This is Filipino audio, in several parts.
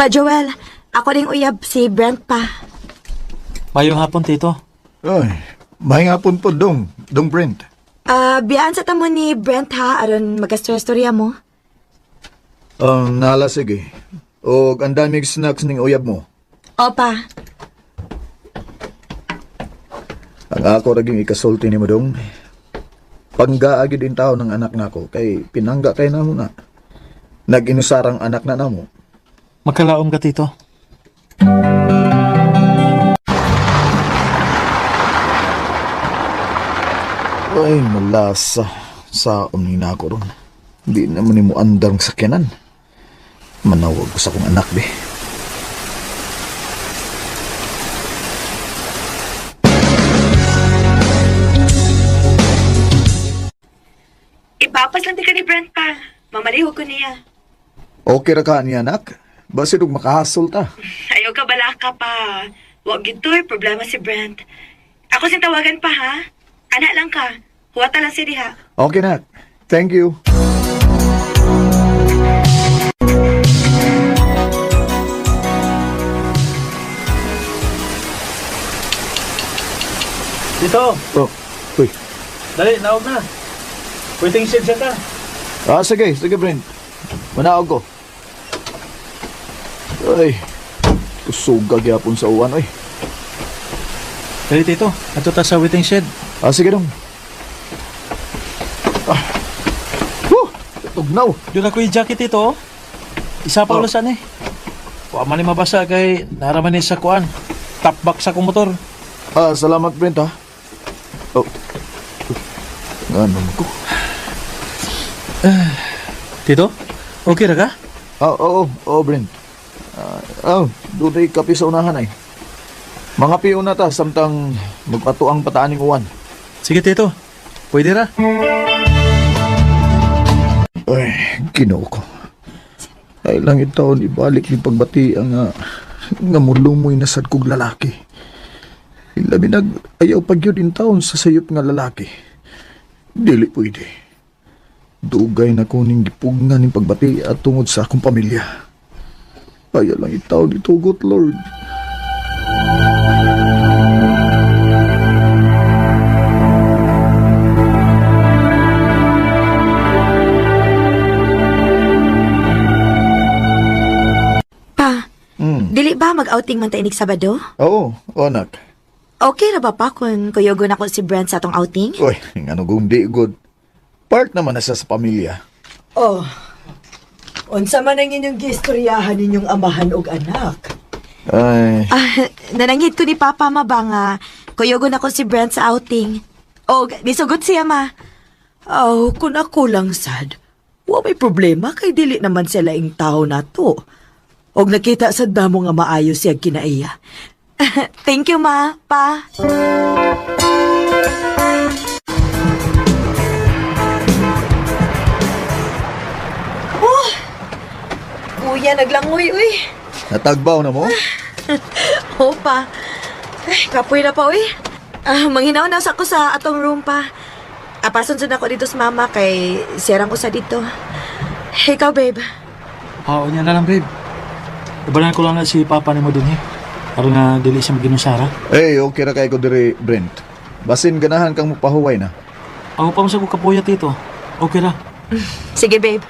Pa Joel, ako ring uyab si Brent pa. Mayong hapon, Tito. Ay, may hapon po, Dong Brent. Biyaan sa tamo ni Brent ha, aron magastorya mo. Nala, sige. O, ang daming snacks ning uyab mo. Opa. Ang ako raging ikasulti ni mo, Dong. Panggaagi din tao ng anak nako, kay pinangga kay na mo na. Nag-inusarang anak na mo. Magkalaom ka, Tito. Ay, malasa. Sa na ako ron. Hindi naman mo andang sakyanan. Manawag ko sa kong anak, be. Ipapas lang di ka ni Brent pa. Mamaliho ko niya. Okay ra ka ni anak? Basi nung makahasol ta. Ayaw ka bala ka pa. Huwag gito'y problema si Brent. Ako sin tawagan pa ha. Anak lang ka. Huwata lang si Diha. Okay, nak. Thank you. Tito, Oh, uy. dali, naog na. Waiting shed siya ka. Sige, Brent. Manaog ko. Ay, kusugag yapon sa uwan, oy. Dali, Tito. Ato ta sa waiting shed. Sige dong. Tugnaw. Doon ako yung jacket, Tito. Isa pa Oh. ulasan eh. Kuha man ni mabasa kay naraman ni sa kuan. Top back sa kong motor. Salamat, Brent, ha. Oh. Ano ko? Tito, okay ra ka? Oo, Brent. Doon ay kapi sa unahan ay. Mga piyo na ta, samtang magpatuang pataaning uwan. Sige, Tito. Pwede ra. Ay, ginoo ko. Ay lang itaon ibalik ni pagbati ang nga mulumoy na sad kog lalaki. Ilabi ayaw pagyud in taon sa sayop nga lalaki. Dili pwede. Dugay na ko ning gipugngan ning pagbati at tungod sa akong pamilya. Ay lang itaon itugot, Lord. Pa, dili ba mag-outing man ta inig Sabado? Oo, anak. Okay ra ba pa kung kuyogon ako si Brent sa atong outing? Uy, ano kung di good. Part naman na siya sa pamilya. Oh, unsa man ang inyong gistoryahan ninyong amahan og anak? Ay, Nanangit ko ni Papa ma ba nga kuyogon ako si Brent sa outing. O, nisugot siya ma. Oh, kung ako lang sad, wa may problema kay dili naman sila ing tao nato. Og nakita sa damo nga maayo siya kinaiya. Thank you ma, Pa. Kuya, naglangoy, uy. natagbaw na mo? Opa. Ay, kapoy na pa, uy. Manghinaw na sa ako sa atong room pa. Apason sa ako dito sa mama kay sirang ko sa dito. Ikaw, babe. Oo, niya na lang, babe. Ibalan ko lang na si Papa ni mo dun eh. Para nga dili siya maginusara. Eh, okay ra kay ko diri, Brent. Basin ganahan kang mupahuway na. Ako pa mo sa kapuya, Tito. Okay ra. Sige, babe.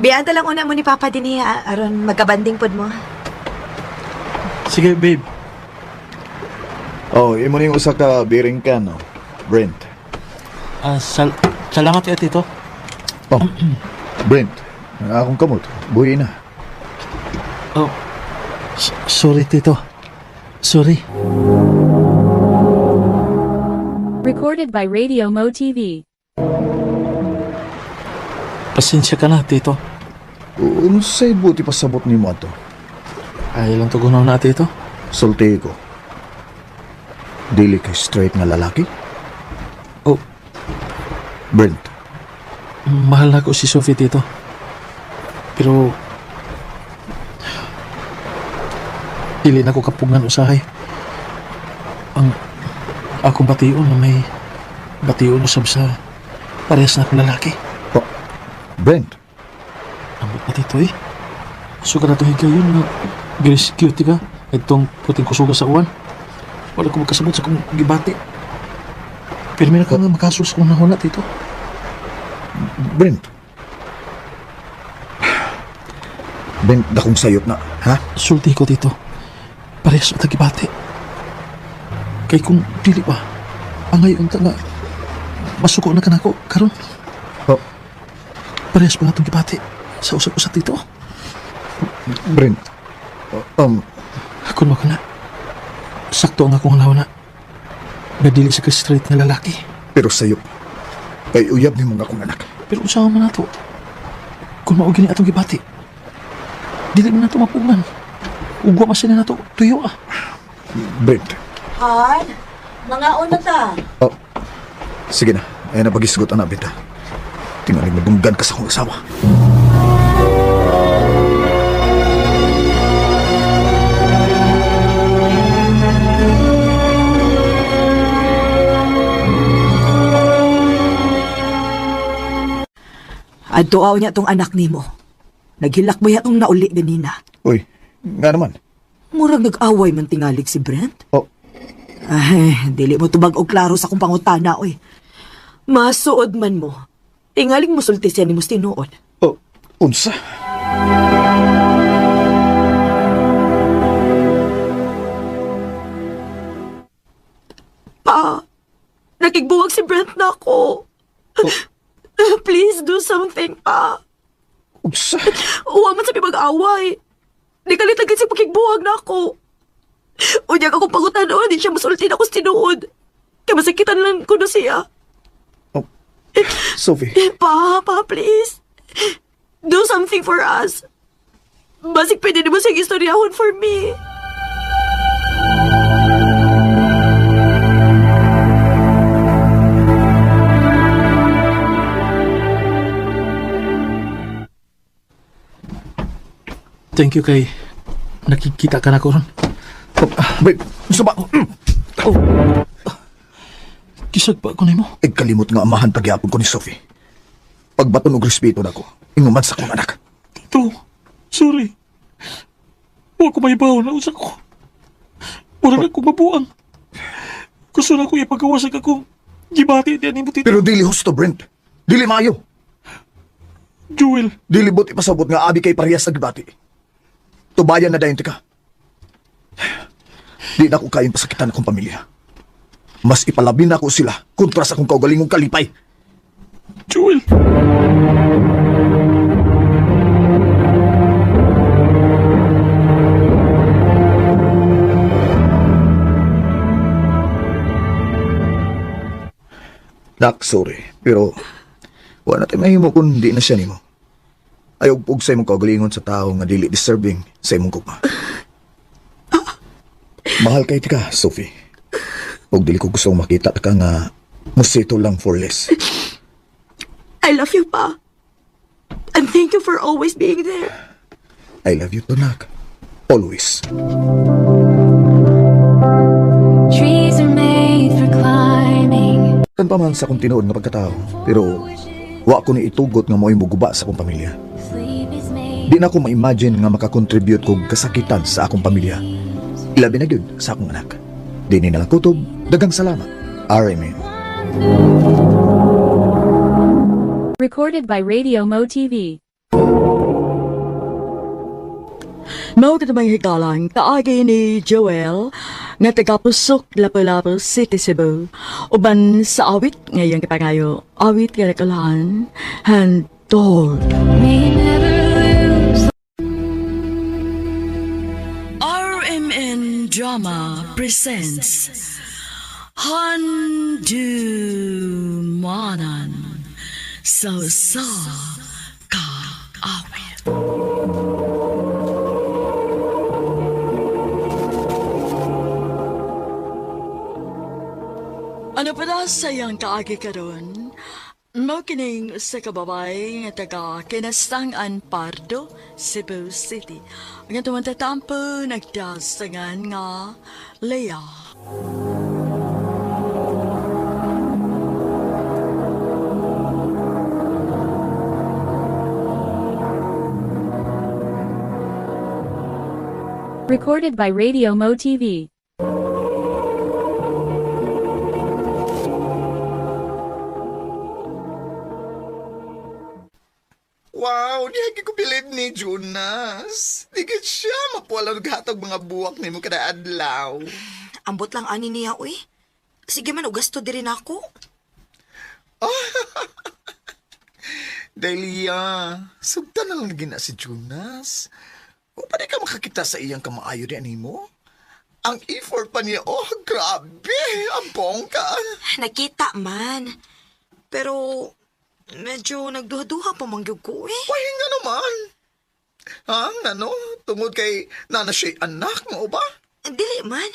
Biyaan lang una mo ni Papa din aron magkabanding pod mo. Sige, babe. Oh, imo ning usa ka bearing ka, no? Brent. Salamat kayo, Tito. Oh, Brent. Ang akong kamot. Buhi na. Oh, sorry, Tito. Sorry. Recorded by Radio Mo TV. Pasensya ka na, Tito. Unsay buti pasabot nimo ato? Ay lang tugunaw na, Tito. Sulti ko. Dili kay straight nga lalaki? Oh, Brent. mahal na ko si Sophie, Tito. Pero dili na ko kapugngan usahay. Ang akong bation na may bation usab sa parehas na akong lalaki. Oh, Brent. Ambot na, Tito eh. Sigurado higayon nga giri-security ka itong puting kusuga sa uwan. Wala ko magkasabot sa kong gibati. Pero may ka nga makaso sa kong nahuna, Tito. Brent. Brent, dakong sayot na, ha? Sulti ko, Tito. Parehas o tagibati. Kay kung dili pa, ang ngayon ta nga, masuko na ka na ko, karon. Oh, Parehas pa nga itong gibati sa usap-usap, Tito. Brent. Kung mo ka na, sakto ang akong lawa na. Nadili sa ka-straight na lalaki. Pero sayop. Kay uyab ni mga akong anak. Pero usawa man nato. Kung maugin ni atong gibati, dili man nato mapuman. Ugwa masin na nato, tuyo ah. Brent. Han, mga una ta. Oh, sige na. Ayan na pagisgot na Benta. Tingaling madunggan ka sa akong asawa. Adtuaw niya tong anak nimo. Naghilak ba yatong nauli ganina? Uy, nga naman. Murag nag-away man tingalig si Brent. Oh, Ay, dili mo tubag og klaro sa kong pangutana, oy. Masuod man mo. Tingaling mo sulti siya ni mo tinuod. oh, unsa? Pa, nakigbuwag si Brent na ako. Please do something, pa. Unsa? Huwag man sabi mag-away. Di kalitagin si pagkigbuwag na ako. Unyag akong pangutana, di siya masulti na ako sa tinuod. Kaya masakitan lang ko na siya. Oh, Sophie. Pa, please. Do something for us. Basig pwede naman siyang istoryahon for me. Thank you kay nakikita ka na ko ron. Brent, unsa ba? Kisag pa ko na mo. Kalimot nga amahan pagyapon ko ni Sophie. Pagbaton og respeto na ko, inguman sa akong anak. Tito, sorry. Huwag ko may baho na usa ko. Wala na akong mabuang. Gusto na ko ipagawasan akong gibati diyan ni mo, Tito. Pero dili husto, Brent. Dili maayo. Joel, Dili buti pasabot nga abi kay parehas sa gibati. Tubayan na dayon ka. Di na ko kayang pasakitan akong pamilya. Mas ipalabi na ko sila kontra sa akong kaugalingong kalipay. Joel. Nak, sorry. Pero wala natin mahimo kung di na siya nimo. Ayaw pug sa imong kaugalingon sa tao nga dili deserving sa imong gugma. Mahal kay ka, Sophie. Huwag dili ko gusto makita ka nga musito lang for less. I love you, Pa. And thank you for always being there. I love you too, Nak. Always. Trees are made for climbing. Kan pa man sa akong tinuod nga pagkatao, pero wa ko ni itugot nga mo'y muguba sa akong pamilya. Sleep is made. Di na ko ma-imagine nga makakontribute kog kasakitan sa akong pamilya. Ilabi na gyud sa akong anak. Di ni nalang kutob, dagang salamat. RMN. Recorded by Radio Mo TV. Mao ka namang hikalang kaagi ni Joel nga taga-Pusok, Lapu-Lapu City, Cebu. Uban sa awit ngayong kapangayo, awit kalakalahan, handol. May never lose. RMN Drama presents Handumanan Sa Ka Awit. Ano pala sayang kaagi karon? Mao kining sa kababay nga taga Kinastangan Pardo, Cebu City. Ang tuman tatampo nagdasangan nga Leah. Recorded by Radio Mo TV. Wow, di ko bilib ni Jonas. Di ka siya mapuwala naghatag mga buwak ni mo kada adlaw. Ambot lang ani niya, uy. Sige man, ugasto din ako. Delia, sugtan na lang gina si Jonas. Kung pa di ka makakita sa iyang kamaayo di mo? Ang effort pa niya, oh, grabe, ang bongga. Nakita man. Pero, medyo nagduha-duha pa mangyog ko, eh. Why nga naman? Ha, ano? Tungod kay nana siya anak mo ba? Dili man.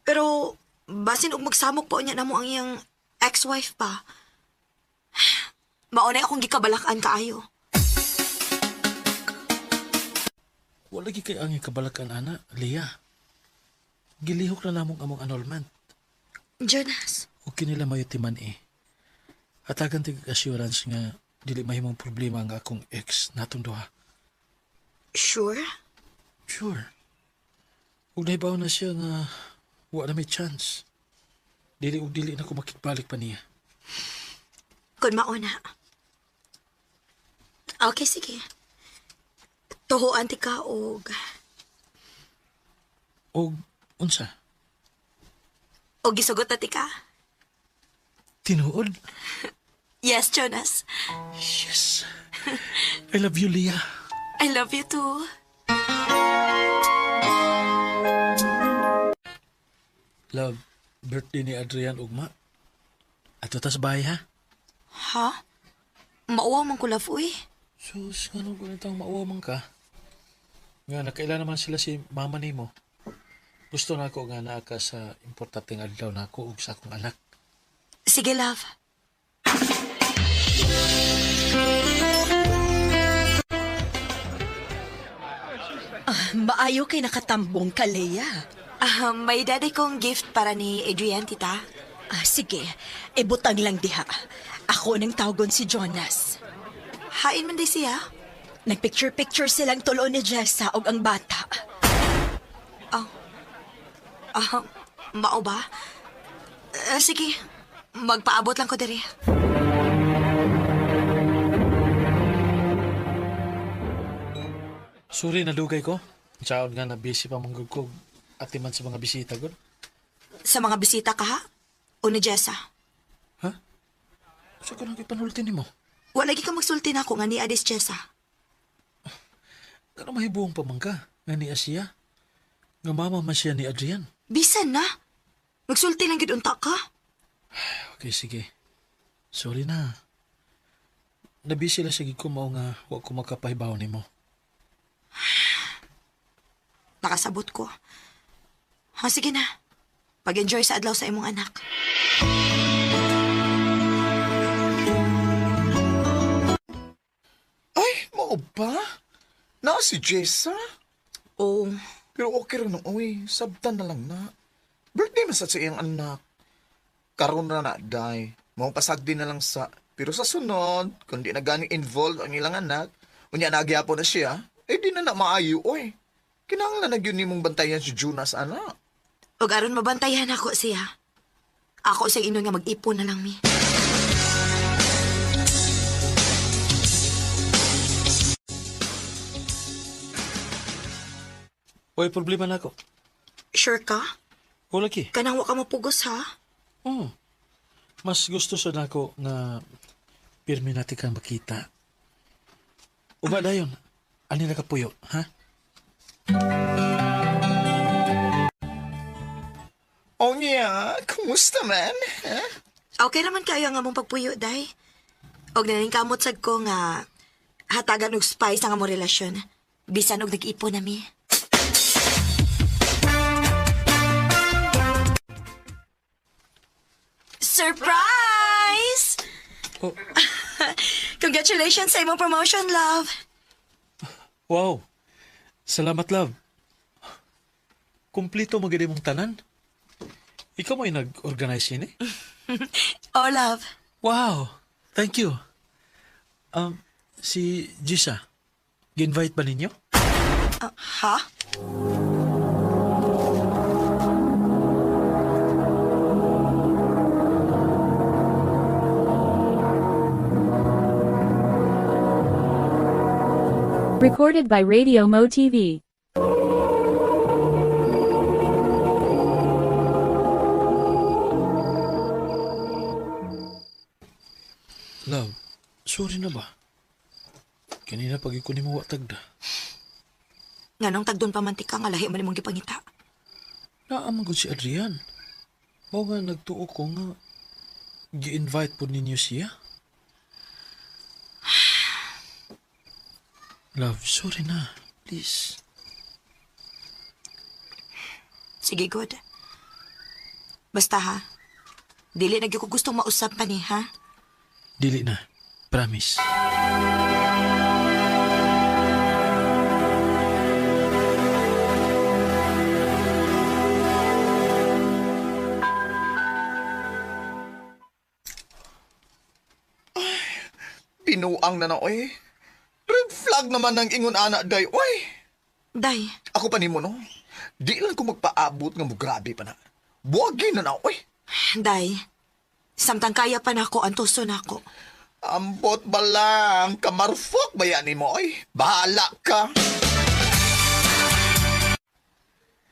Pero, basin og magsamok pa niya na mo ang iyang ex-wife pa. Maunay akong gikabalakan kaayo. Wala gi kay ang kabalakan ana, Leah. Gilihok na namong among annulment. Jonas, O kinila mayo timan Hatagan tig assurance nga dili mahimong problema nga akong ex natong duha. sure? Sure. Ug nahibaw na siya nga wa na may chance. Dili na ko makitbalik pa niya. Kung mauna. Okay, sige. Tuhuan ti ka og... Og unsa? Og gisugot na ti ka. Tinuod? Yes, Jonas. Yes. I love you, Leah. I love you too. Love, birthday ni Adrian ugma. Ato tas bahay ha? Ha? Mauwa man ko love, uy. Sus, nga nung ganitang mauwamang ka. Nga, nakaila naman sila si mama ni mo. Gusto na ako nga naa ka sa importanteng adlaw na ako ug sa akong anak. Sige, love. Maayo kay nakatambong ka, Leia. May daddy kong gift para ni Adrian, tita. Sige, ibutang lang diha. Ako nang tawgon si Jonas. Hain man di siya. Nagpicture-picture silang tulo ni Jessa og ang bata. Mao ba? Sige, magpaabot lang ko diri. Sorry, nalugay ko. Saon nga na busy pa manggug ko at man sa mga bisita gud. Sa mga bisita ka, ha? O ni Jessa? Ha? Sa ko nang ipanulti nimo? Wala lagi ka magsulti na ako nga ni Adis Jessa. Kano mahibuong pamangka nga ni Asia? Nga mama man siya ni Adrian. Bisan na. Magsulti lang gid unta ka. Okay, sige. Sorry na. Nabisi lang sige ko mao nga wa ko makapahibaw nimo. Nakasabot ko. Sige na. Pag-enjoy sa adlaw sa imong anak. Ay, mo ba? Na si Jessa? Oh, Pero okay rin nung, uy, sabtan na lang na. Birthday masat sa iyang anak. Karon na na, day. Mong pasagdi na lang sa... Pero sa sunod, kung di na ganing involved ang ilang anak, unya nagyapo na siya, di na maayo, oy. Kinahanglan na yun mong bantayan si Jonas, anak. ug aron mabantayan ako siya. Ako sa ino nga mag-ipon na lang mi. Oy, problema na ako. Sure ka? O lagi. Kanang wa ka mapugos, ha? Mas gusto sa nako nga pirmi natin kang makita. Uba dayon. Ani na kapuyo, ha? Oh, yeah. Kumusta, man? Ha? Okay naman kayo nga mong pagpuyo, day. Og naning kamot sad ko nga hatagan og spice ang among relasyon. Bisan og nag-ipon nami. Surprise! Oh, Congratulations sa imong promotion, love. wow. Salamat, love. Kumplito maganda mong tanan. Ikaw may nag-organize yun eh. Oh, love. Wow. Thank you. Si Jisa, gi-invite ba ninyo? Ha? Recorded by Radio Mo TV. Love, sorry na ba? Kanina pag ko ni mo watag da. Nganong tagdon pamantika nga lahi man imong gipangita. Naamang si Adrian. Mao nga nagtuo ko nga gi-invite po ninyo siya. Love, sorry na. Please. Sige, good. Basta ha, dili na gyud ko gustong mausap pa ni, ha? Dili na. Promise. Pinuang na oy. Red flag naman ng ingon anak day, oy. Day, Ako pa nimo no. Di lang ko magpaabot nga mo grabe pa na. Buwagi na oy. day. Samtang kaya pa nako antuso nako. Ambot ba lang, kamarfok ba yan mo, oy? Bahala ka.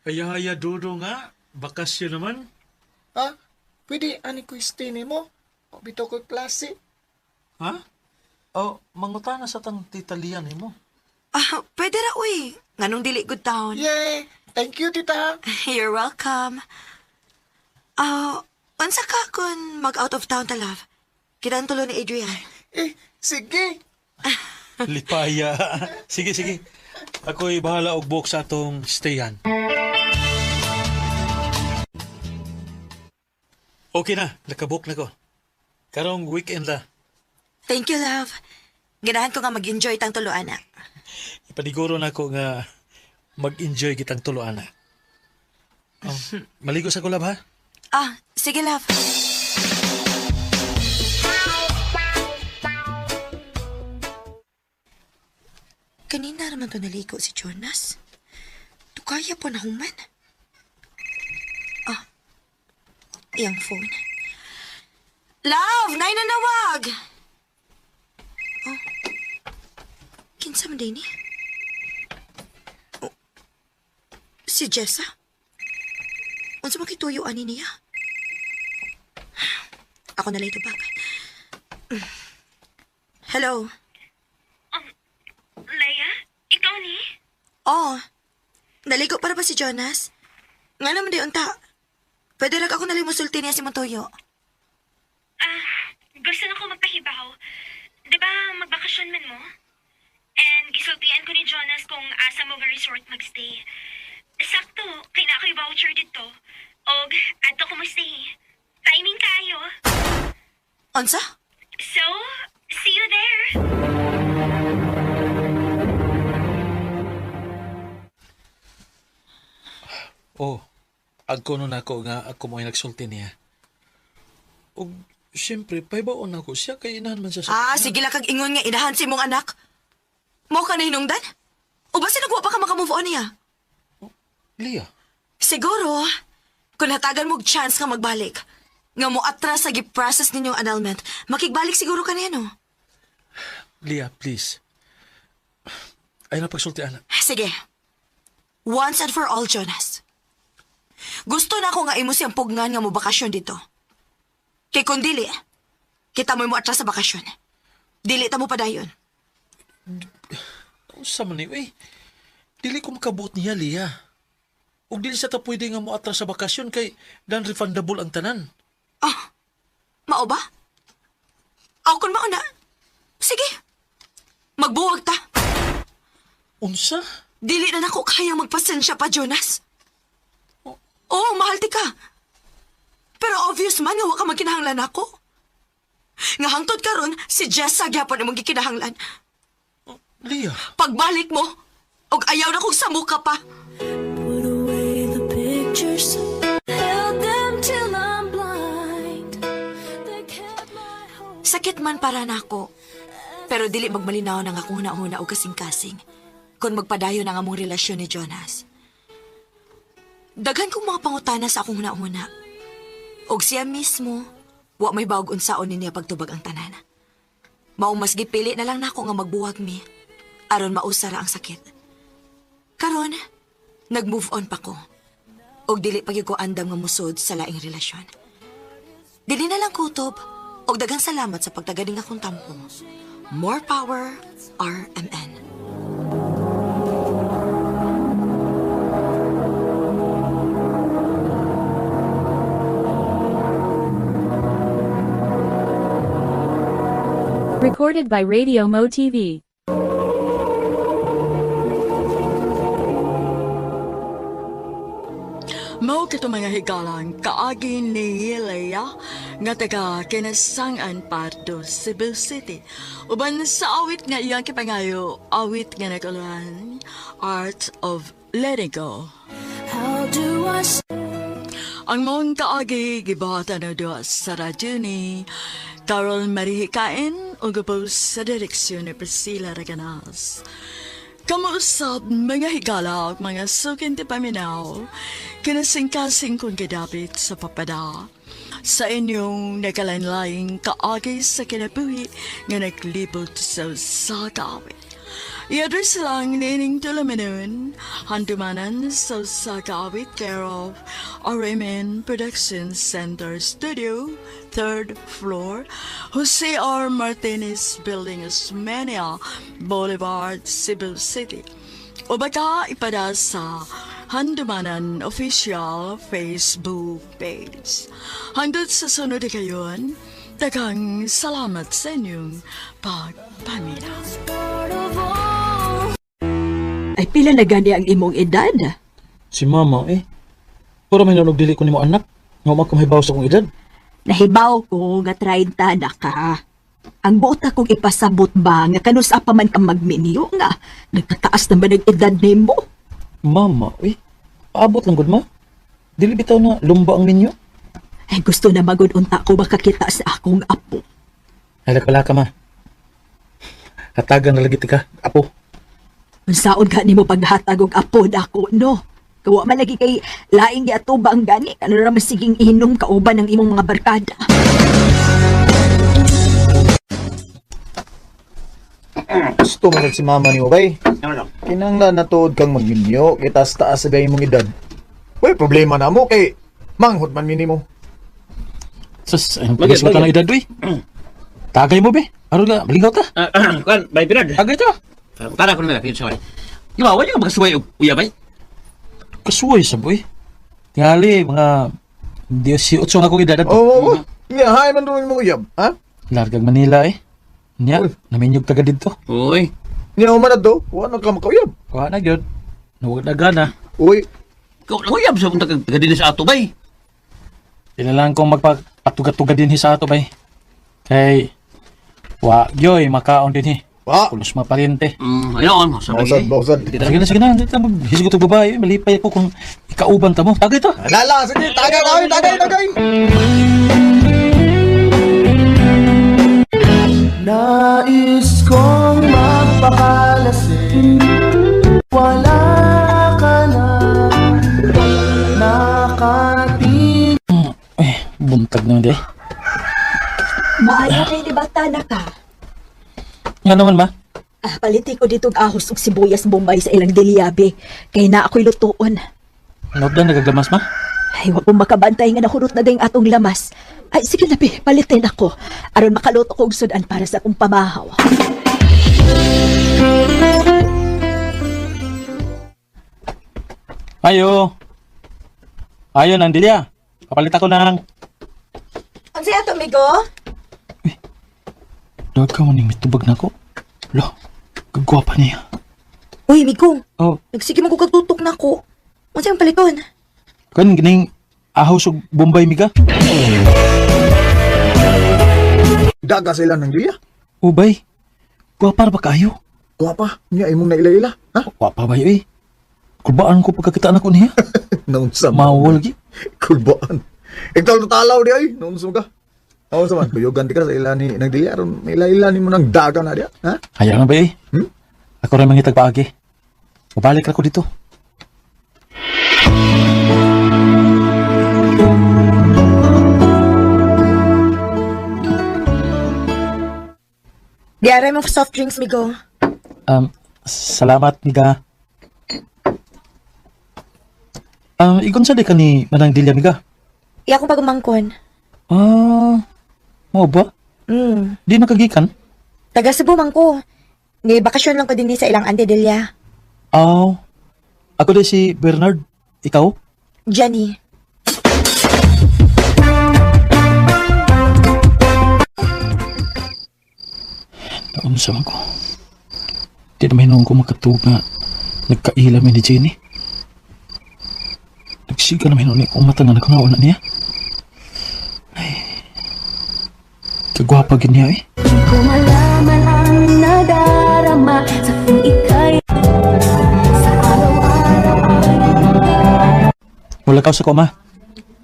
Haya-haya dodo nga. Bakasyon naman. Ha? Pwede ani ko stay nimo? O bitaw ko klase? Ha? Oh, mangutana sa tang titalian mo. Ah, pwede ra uy. Nganong dili good town. Yay! Thank you, tita. You're welcome. Unsa ka kun mag out of town ta love? Kita tulo ni Adrian. Sige. Lipaya. Sige, sige. Ako'y bahala og book sa atong stayan. Okay na, nakabook na ko. Karong weekend la. Thank you, love. Ganahan ko nga mag-enjoy tang tulo anak. Ipaniguro na ko nga mag-enjoy kitang tulo ana. Maligo sa kulab ha? Ah, sige, love. Kanina naman to naligo si Jonas. Tukaya po na human. Ah, iyang phone. Love, nay na nawag! Oh, kinsa man din ni? Oh, si Jessa? Unsa makituyo ani niya? Ako na lang ito bag. Hello? Leia? Ikaw ni? Oh, naligo para ba si Jonas? Nga naman di unta. Pwede lang ako naling musulti niya si Montoyo. Gusto na ko magpahibaw. Di ba magbakasyon man mo? And gisultian ko ni Jonas kung asa mo nga resort magstay. Sakto, kay na ako'y voucher dito. Og, adto ko mo stay. Timing kayo. Unsa? So, see you there. Oh, agkono na ako nga ako mo'y nagsulti niya. O, siyempre, paibaon ako siya kay inahan man siya sa... Sige lang kag ingon nga inahan si mong anak. Mao ka na hinungdan? O ba sinagwa pa ka makamove on niya? Lia, Siguro, kung hatagan mong chance ka magbalik, nga mo atras sa giprocess ninyong annulment, makigbalik siguro ka na yan, oh. Lia, please. Ay na pagsultian. Sige. Once and for all, Jonas. Gusto na ako nga imo siyang pugngan nga mo bakasyon dito. Kay kung dili, kita mo atras sa bakasyon. Dili ta mo padayon. Sa man eh. Dili ko makabuot niya, Lia. Ug dili sa ta pwede nga mo atras sa bakasyon kay non-refundable ang tanan. Mao ba? Aw kun mao na. Sige. Magbuwag ta. Unsa? Dili na nako kaya magpasensya pa, Jonas. Oo, mahal ti ka. Pero obvious man nga wa ka magkinahanglan ako. Nga hangtod karon si Jessa gyapon imong gikinahanglan. Lia. Pagbalik mo, og ayaw na kong samuka pa. Put away the pictures, held them till I'm blind. They kept my hope. Sakit man para nako. Pero dili magmalinaw na nga akong huna-huna o kasing-kasing kung magpadayo na nga mong relasyon ni Jonas. Daghan kong mga pangutana sa akong huna-huna. Og siya mismo, wa may bawag unsaon niya pagtubag ang tanan. Maong mas gipili na lang nako nga magbuwag mi aron mausara ang sakit. Karon, nag-move on pa ko. Og dili pa gyud ko andam nga musod sa laing relasyon. Dili na lang kutob, og daghang salamat sa pagtagaling akong tampo. More power, RMN. Recorded by Radio Mo TV. Mao kato mga higalang kaagi ni Leia nga taga Kinasangan Pardo, Cebu City. Uban sa awit nga iyang kipangayo, awit nga naguluhan, Art of Letting Go. How do I Ang mong kaagi gibata na doon sa radyo ni Carol Marihikain o gabos sa direksyon ni Priscilla Raganas. Kamuusap mga higala at mga sukin ti paminaw, kinasing-kasing kong kadapit sa papada. Sa inyong nakalanlaing kaagay sa kinabuhi nga naglibot sa sagawit. I-address lang nining tulaminun, handumanan sa sagawit care of RMN Production Center Studio, 3rd floor, Jose R. Martinez Building, Osmeña Boulevard, Cebu City. O baka ipada sa Handumanan Official Facebook page. Hanggang sa sunod na kayon, daghang salamat sa inyong pagpamina. Ay, pila na gani ang imong edad? Si mama Puro may nanugdili ko ni mo anak. Nga makamahibaw sa kong edad. Nahibaw ko nga 30 na ka. Ang buot akong ipasabot ba nga kanusa pa man kang magminyo nga nagkataas naman ang edad nimo. Mama, paabot lang gud ma. Dili bitaw na lumba ang ninyo. Ay gusto na magud unta ko makakita sa akong apo. Ay, pala ka ma. Hatagan na lagi ka, apo. Unsaon ka nimo paghatag og apo dako no? Kawa man lagi kay laing giatuba ang gani ano ra masiging inom kauban ng imong mga barkada. Gusto mo si mama ni mo, bay? Kinanglan na tuod kang magminyo, kitas-taas sa gayong mong edad. Uy, problema na mo kay manghod man mini mo. Sus, ayun pagis mo ka ng edad, Tagay mo, be. Aron ka, malingaw ta. Kan, bay pinad. Tagay ta. Tara ko na pinad, sorry. Di ba, wala yung magkasuway uya, bay? Kasuway sa boy. Tingali, mga 18 na kong edad. Oo, nga, hay man doon mo uyab, ha? Largag Manila, Nya, naminyog taga dito. Uy. Nga, umanad do, wala ka makauyab. Kuha na, yun. Nawag na gana. Uy, Ikaw lang uyab sa punta kagadinis sa ato, bay. Kailangan kong magpatugat-tugat din sa ato, bay. Kay, yoy, makaon din pa. Kulos mapalinte. Ayun, sabi. Bawsan. Sige na, dito na, maghisig ko babae, malipay ko kung ikauban ta mo. Tagay to. Lala, sige, tagay. Nais kong magpakalasing, wala ka na nakating. Buntag na, Maayo kay dibata na ka. Nga naman, ma? Paliti ko dito ahos og sibuyas Bombay sa ilang dilyabe kay na ako'y lutuon. Ano ba nagaglamas, ma? Ay, wag mong makabantay nga nahurot na ding atong lamas. Ay, sige na, palitin ako. Aron makaluto ko og sudan para sa akong pamahaw. Ayo, Nandilya. Kapalit ako ng... Ang siya to, Migo? Dawag ka maning mitubag na ko. Lo, kagwapa niya. Uy, Migo. Oh, Nagsige mo ko kagtutok na ko. Ang siyang paliton. kan gining ahaw sa Bombay, miga. Daga sila ng diya. Ubay, gwapa na ba kayo? Guwapa, niya imong naila-ila, ha? Gwapa ba yun, Kulbaan ko pagkakitaan ako niya. Naunsa Mawal, gi. Kulbaan. Ikaw natalaw di ay, naunsa mo ka. Oo sa man, kuyugan di ka sa ilani ng diya, may ila-ilani mo ng daga na diya, ha? Hayaan na ba, Ako rin mangitag paagi. Mabalik ako dito. Diaray mo soft drinks, Migo. Salamat, miga. Ikon sa di ka ni Manang Delia, miga? Iya akong pagumangkon. Mo ba? Di nakagikan? Taga Cebu man ko. Ni bakasyon lang ko din di sa ilang Ante Delia. Ako din si Bernard. Ikaw? Jenny. Naunsa man ko. Di naman hinong ko makatuga. Nagkaila mi ni Jenny. Nagsiga naman hinong ni kong mata nga nagkungauna niya. Ay. Kagwapa gid niya eh. Ko malaman ang nadarama sa kung ika'y sa araw-araw ay Wala ka sa koma.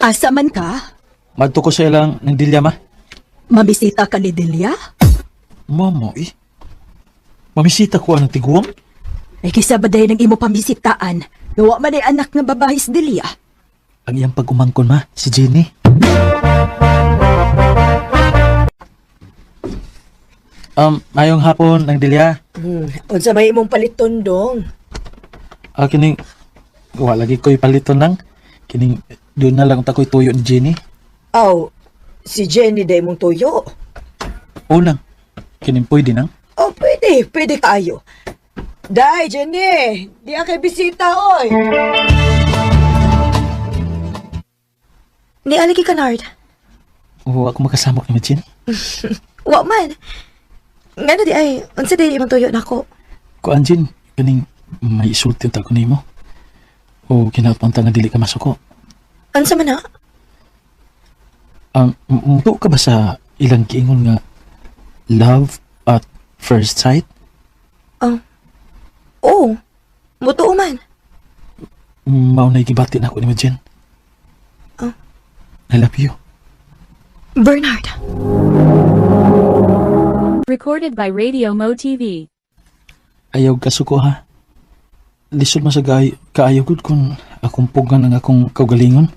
Asa man ka? Madto ko sa ilang ng Delia, ma. Mabisita ka ni Delia? Mamo eh. Mamisita ko ang tiguang. Ay kisa ba dahil nang imo pambisitaan? Gawa man ay anak nga babae si Delia. Ang iyang pag-umangkon, ma, si Jenny. Mayong hapon ng Delia. Unsa may imong paliton dong? Kining, wala lagi ko'y paliton lang. Kining, doon na lang tako'y tuyo ni Jenny. Aw, si Jenny day mong tuyo. Unang, kining pwede nang. Oh, pwede kayo. Day, Jenny, di kay bisita, oy. Ni aligi ka, Nard. Oo, ako makasamok ni Jen. Wa man. Ngano di ay, unsa di imong tuyo nako? Kuan Jen, kining may isulti yung tako nimo. O kinapanta nga dili ka masuko. Unsa man na? Muto ka ba sa ilang giingon nga love at first sight? Oo. Mutuo man. Maunay gibati na ako ni Jen. I love you. Bernard. Recorded by Radio Mo TV. Ayaw kasuko ha. Lisod mo sa kaayaw gud kung akong pugan ang akong kaugalingon.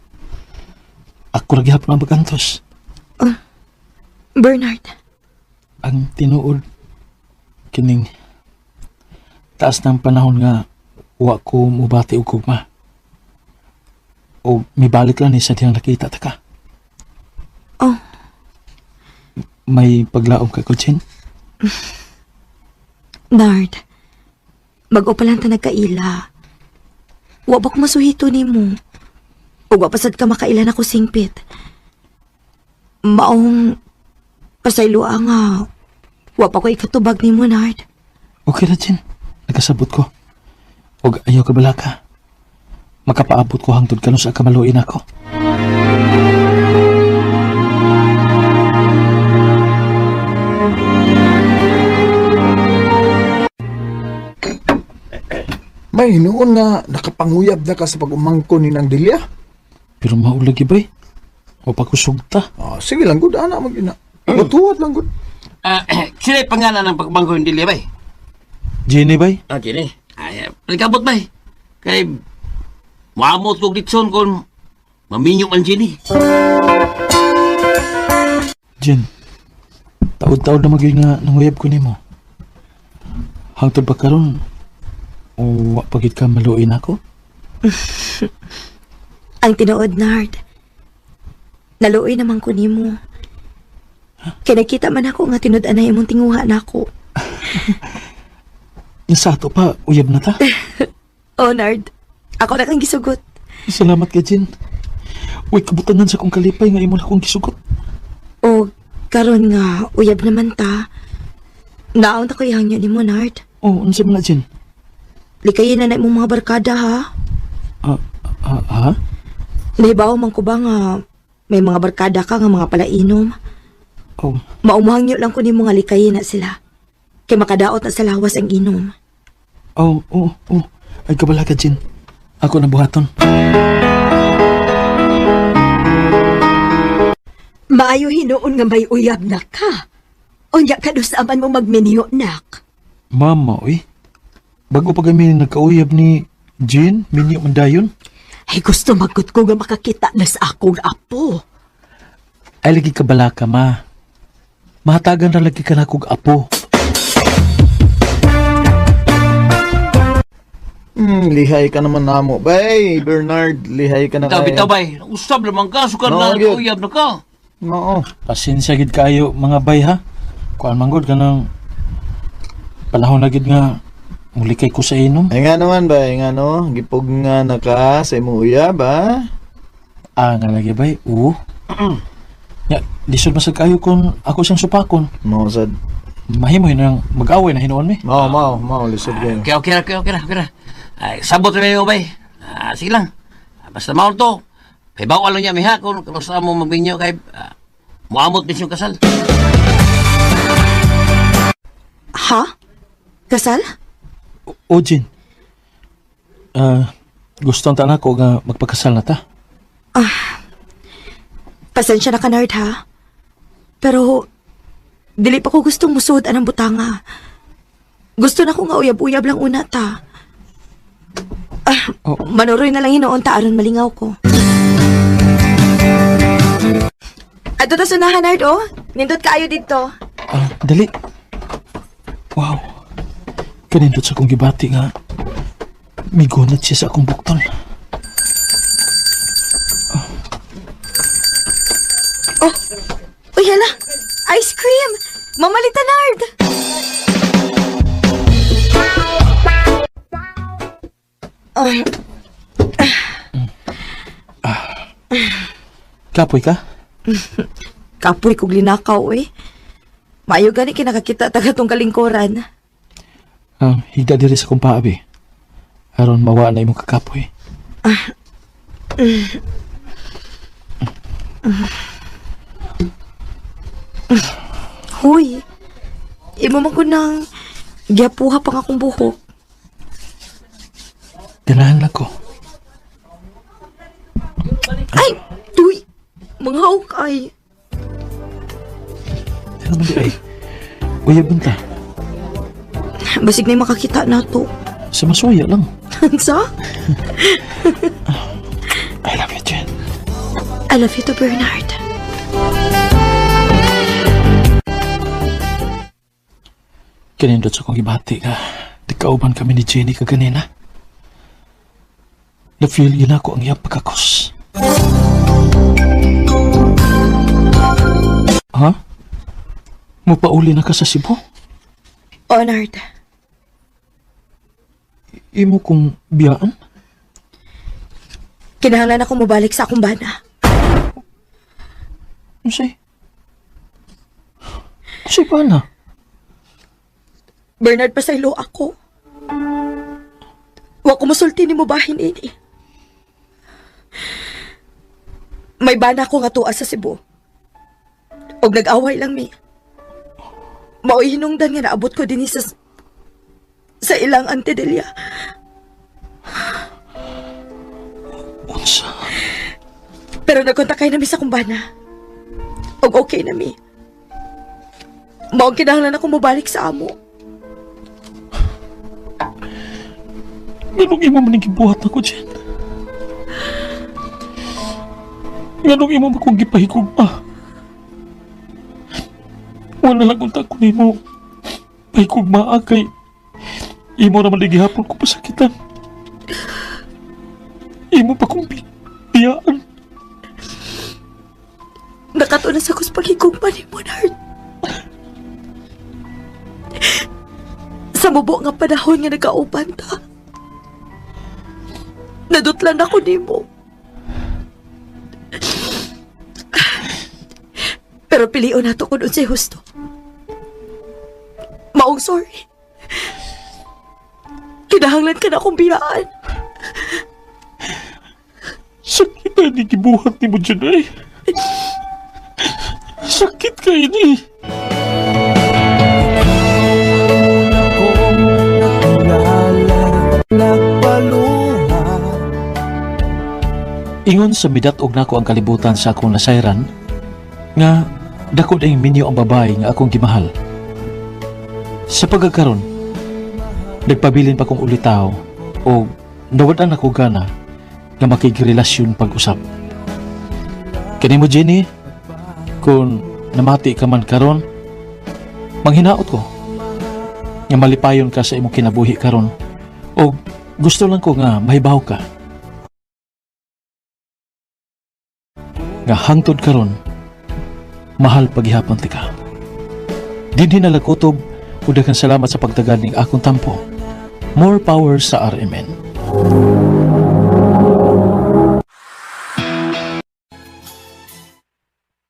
Ako lagi hapon ang bagantos. Bernard. Ang tinuod kining taas ng panahon nga wa ko mubati og kugma. O mibalik lang ni sa diyang nakita ta ka. May paglaom ka ko, Jen? Nard. Bago pa lang ta nagkaila. Wa ba ko masuhito ni mo? O wa pasad ka makaila na ko singpit. Maong pasayloa nga. Wa pa ko ikatubag ni mo, Nard. Okay na, Jen. Nagkasabot ko. Og ayaw ka bala ka. Makapaabot ko hangtod ka no sa kamaluin ako. May noon nga nakapanguyab na ka sa pag-umangkon ni Nang Delia. Pero maulagi ba'y? O pagkusugta? Sige lang, good. Ana, mag-ina. Matuwad lang, good. Sila yung pangalan ng pagbangko yung Delia, bay? Jenny ba'y? Jenny. Ay, paligabot, bay. Kay, maamot kong ditson kung maminyong ang Jenny. Jen, taod-taod na magiging nga nanguyab ko ni mo. Hangtod ba karon? O pagit ka maluin ako? Ang tinuod, Nard. Naluoy naman ko ni mo. Kinakita man ako nga tinud-an na imong tinguha na ako. Yung sato pa, uyab na ta. Oh, Nard. Ako na kang gisugot. Salamat ka, Jen. Uy, kabutanan sa kong kalipay nga imo na kong gisugot. O, karon nga, uyab naman ta. Naon ta ko ihangyo ni mo, Nard. Ano sa mga, Jen? Likayin na imong mga barkada, ha? Ha? Nahibaw man ko ba nga may mga barkada ka nga mga palainom? Oh. Maumahangyo lang ko ni mga likayin na sila. Kay makadaot na sa lawas ang inom. Oh. Ay, kabala ka, Jen. Ako na buhaton. Maayo hinuon nga may uyab na ka. Unya ka aman mo magminiyo, nak. Mama, bago pa kami nagkauyab ni Jen, minyo mandayon. Ay gusto magkut ko nga makakita na sa akong apo. Ay, lagi ka bala ka, ma. Mahatagan na lagi ka na kong apo. Lihay ka naman namo. Bay, Bernard, lihay ka na Bitaw bay, usab naman ka, sukad No, na gyud. uyab na ka. Oo. Pasensya gid kayo mga bay ha. Kuan manggod ka ng panahon na gid nga mulikay ko sa inom. Ay nga naman ba, nga no? Gipog nga na ka sa imo uyab, ba? Ah, nga lagi bay. Oo. Ya, disod masag kayo kung ako siyang supakon. Mao sad. Mahimo nang mag-away na hinuon mi. Mao, lisod kayo. Okay ra. Ay, sabot na yun bay. Sige lang. Basta maon to. Kay bawal lang niya miha kung sa mo magbinyo kay muamot din yung kasal. Ha? Kasal? O Jin. Gusto ang tanan ko nga magpakasal na ta. Pasensya na ka, Nard, ha? Pero, dili pa ko gustong musud anang butanga. Gusto na ko nga uyab-uyab lang una ta. Manuroy na lang hinoon ta aron malingaw ko. Ato ta sunahan, Nard, oh. Nindot kaayo dito. Dali. Wow. Kanindot sa akong gibati nga migunat siya sa akong bukton. Uy, hala! Ice cream! Mamalita, Nard! Kapoy ka? Kapoy kog linakaw, eh. Maayo gani kinakakita taga tong kalingkoran. Higda diri sa akong paabi. Aron mawa na imong kakapoy. Hoy, imo man ko nang giapuha pang akong buhok. Ganahan lang ko. Ay! Tuy! Mga hukay. Ano man di ay? Uyab ta. Basig na yung makakita na to. Sa masuya lang. Hansa? I love you, Jen. I love you to Bernard. Kanindot sa akong gibati nga nagkauban kami ni Jenny kaganina. Na-feel yun ako ang iyang pagkakos. Ha? Mupauli na ka sa Cebu? Honored. Imo kong biyaan? Kinahanglan ako mabalik sa akong bana. Unsay? Unsay pa na? Bernard, pasaylo ako. Wa ko masulti ni mo bahin ini. May bana ko nga tuwa sa Cebu. Og nag-away lang mi. Mao'y hinungdan nga naabot ko din sa ilang Antidelia. Unsa? Pero nagkontakay na mi sa kumbana. Og okay na mi. Maong kinahanglan ako mabalik sa amo. Ganong imo man gibuhat ako, Jen? Ganong imo man kong gipahigugma? Wala lang unta ko nimo pahigugma kay imo naman ligihapon ko pasakitan. Imo pa kong biyaan. Nakatunas ako sa paghigugma ni Monard. Sa mubo nga panahon nga nagkauban ta. Nadutlan ako nimo. Pero pilion nato kung unsay husto. Maong sorry. Kinahanglan ka na akong biyaan. Sakit na ni gibuhat ni mo dyan ay. Sakit ka ini. Ingon sa midat og nako ang kalibutan sa akong nasayran nga dako dayong minyo ang babae nga akong gimahal. Sa pagkakaroon, nagpabilin pa kong ulitaw o nawadan ako gana nga makigrelasyon pag-usap. Kani mo, Jenny, kung namati ka man karon, manghinaot ko nga malipayon ka sa imong kinabuhi karon o Gusto lang ko nga mahibaw ka. Nga hangtod karon, mahal paghihapon ti ka. Dinhi nalakutob, udakan salamat sa pagtagad ning akong tampo. More power sa RMN.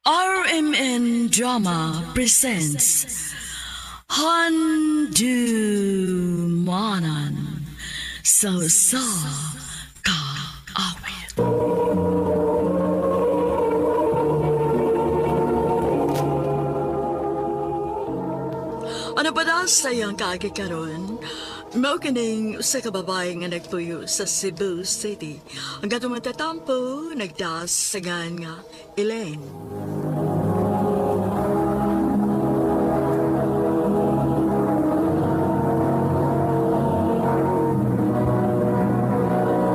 RMN Drama presents Handumanan sa ka awit. Ano ba na sayang karon? Mao kining sa kababae nga nagpuyo sa Cebu City. Ang gatong matatampo, nagdasagan nga Elaine.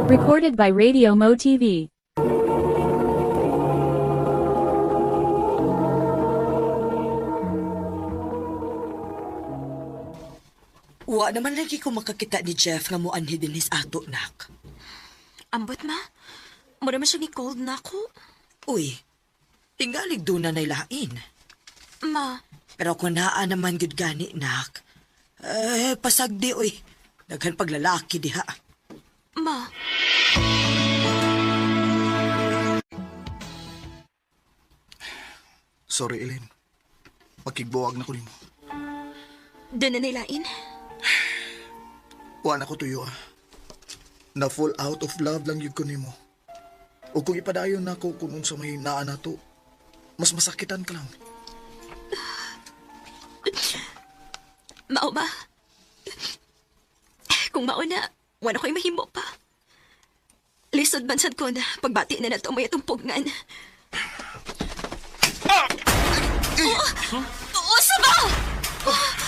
Recorded by Radio Mo TV. Wa naman lagi ko makakita ni Jeff nga muanhi din his ato, nak. Ambot ma, mura man siya ni cold na ako. Uy, tingalig doon na nailain. Ma, Pero kung naa naman gud gani, nak. Pasagdi, uy. Daghan paglalaki diha. ma, Sorry, Elaine. Makigbuwag na ko nimo. doon na nilain. Wa na ko tuyo na full out of love lang yun ko nimo. O kung ipadayon na ako kung unsa may naa na to, mas masakitan ka lang. Mao ba? Kung mauna, wala ko'y mahimo pa. Lisod bansad ko na pagbati na nato may itong pugngan. Usa ba?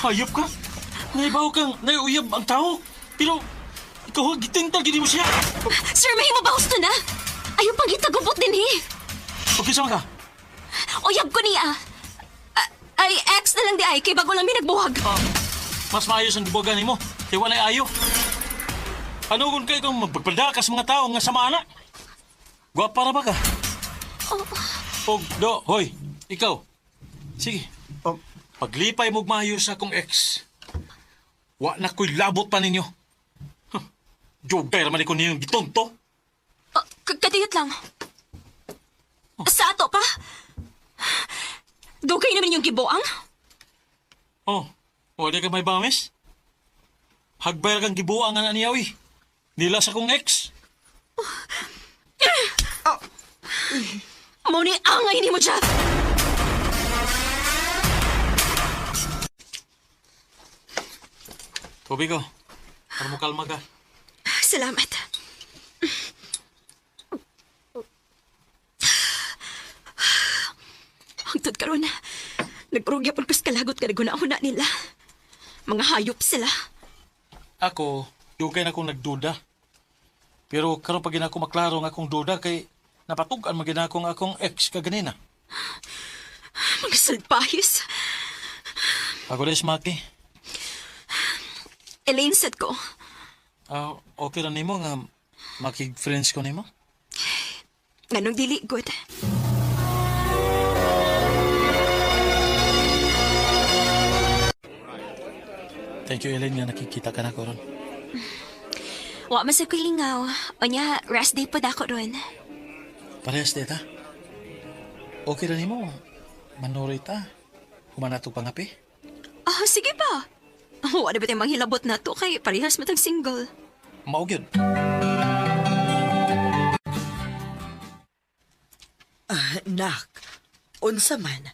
Hayop ka? Naibaw kang naiuyab ang tao. Pero ikaw gitintal gini mo siya. Sir, mahimo ba gusto na? Ayaw pang itagubot din Okay, sama ka? Uyab ko niya. Ay, ex na lang di ay, kay bago lang may nagbuhag. Mas maayos ang gibugan mo. Kaya wala ayo. Ano kung kayo kang magpagpadakas mga tao nga sama na? Gwapa na ba ka? Og, hoy, ikaw. Sige. Paglipay mo maayos sa akong ex. Wa na ko'y labot pa ninyo. Jogay naman ko ninyong gitonto. Kadiyot lang. Sa ato pa? Dugay naman yung gibuang? Wala ka may bamis? Hagbayar kang gibuang nga niya, uy. Nila sa kong ex. Muni angay ni mo, Jeff! Tubig ko. Para mo kalma ka. Salamat. Hangtod karon, nagprugya pag paskalagot ka naguna-una nila. Mga hayop sila. Ako, dugay na akong nagduda. Pero karon pag ako maklaro nga akong duda kay napatugan magina akong ex kaganina. Mga salpahis. Ako rin smaki. Elaine said ko. Okay na nimo nga makig-friends ko nimo? Nganong dili good. Thank you, Ellen, nga nakikita ka na ko ron. Wa man sa ko'y lingaw. O niya, rest day pa dako ron. Parehas deta. Okay na nimo. Manuroy ta. Humanato pangapi. Sige pa. Wala ba tayong manghilabot na to kay parehas matag single. Maugyod. Nak, unsa man.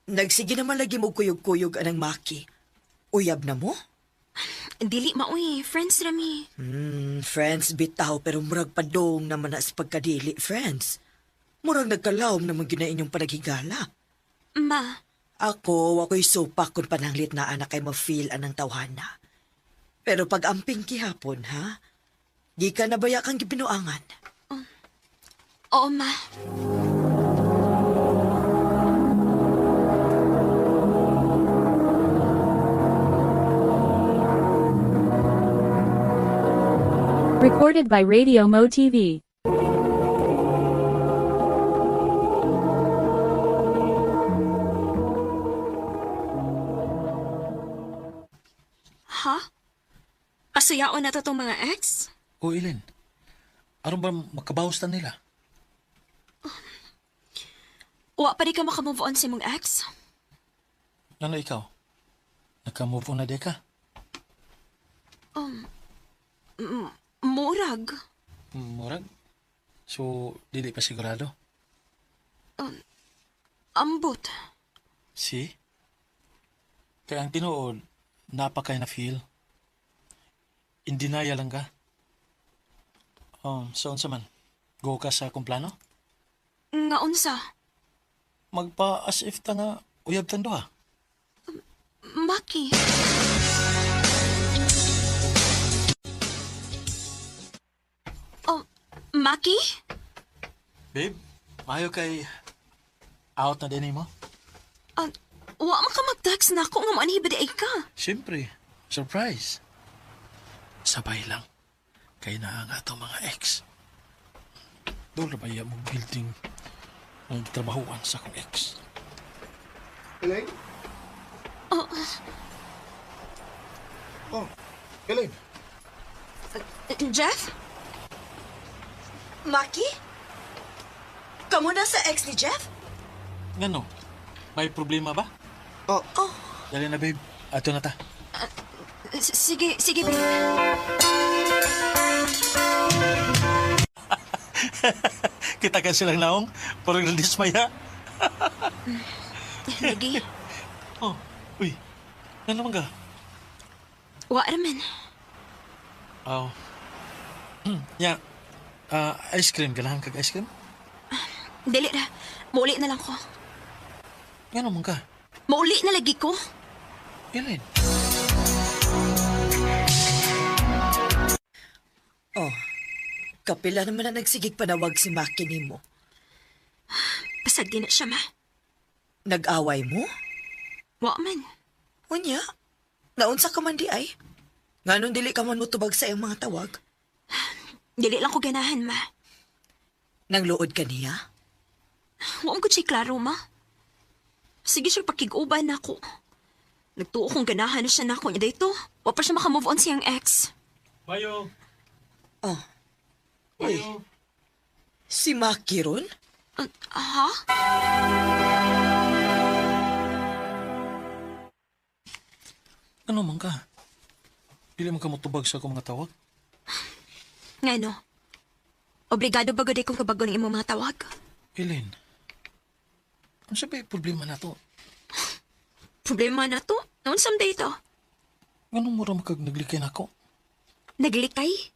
Nagsige naman lagi mo kuyog-kuyog anang maki. Uyab na mo? Dili maoy, friends rami. Friends bitaw pero murag padong naman na sa pagkadili, friends. Murag nagkalawom naman gina inyong panaghigala. Ma, Ako, ako'y supak kung pananglit na anak ay ma-feel anang tawhana. Pero pag amping kihapon, ha? Di ka nabaya kang gibinuangan. oo ma. Recorded by Radio Mo TV. Ha? Pasuyaon na to tong mga ex? O Ilin, aron ba makabawos na nila? Wa pa di ka makamove on sa mong ex? Ano ikaw? Naka-move on na di ka? Murag. Murag? So, dili pa sigurado? Ambot. Si? Kaya ang tinuod, napakay na feel. In denial lang ka. So unsa man? Go ka sa akong plano? Nga unsa? Magpa as if ta nga uyab tang duha. Maki. Oh, Maki? Babe, mayo kay out na din mo? Wa man ka mag-text na ako nga manibadi ay ka. Siyempre, surprise. Sabay lang. Kay na nga itong mga ex. Doon na ba iya mong building ang trabahuan sa akong ex? Elaine? Oh, Elaine. Jeff? Maki? Kamu na sa ex ni Jeff? Ngano? May problema ba? Oh. Dali na babe, ato na ta. Sige, babe. Kita ka silang naong, parang nandismaya. Lagi. Oh, uy, nga naman ka? Wa raman. Oh. Ya, ice cream, ganahan kag ice cream? Dili ra. Mauli na lang ko. Nga naman ka? Mauli na lagi ko. Elaine. Oh, kapila naman na nagsigig panawag si Maki nimo. Pasag din na siya, ma. Nag-away mo? Wa man. Unya, naunsa ka man di ay? Nganon dili ka man mutubag sa iyong mga tawag? Dili lang ko ganahan, ma. Nang luod ka niya? Wa ko siya klaro, ma. Sige siya pakiguban ako. Nagtuo kong ganahan na siya na ako niya dito. Wa pa siya makamove on siyang ex. Mayo. Oh. Uy, si Maki ron? Ha? Ano man ka? Dili man ka mutubag sa akong mga tawag? Nga no? Obligado ba gud kong kabago ng imong mga tawag? Elaine, ano sa ba problema na to? Problema na to? Noon someday to? Anong mura makag naglikay na ako? Naglikay?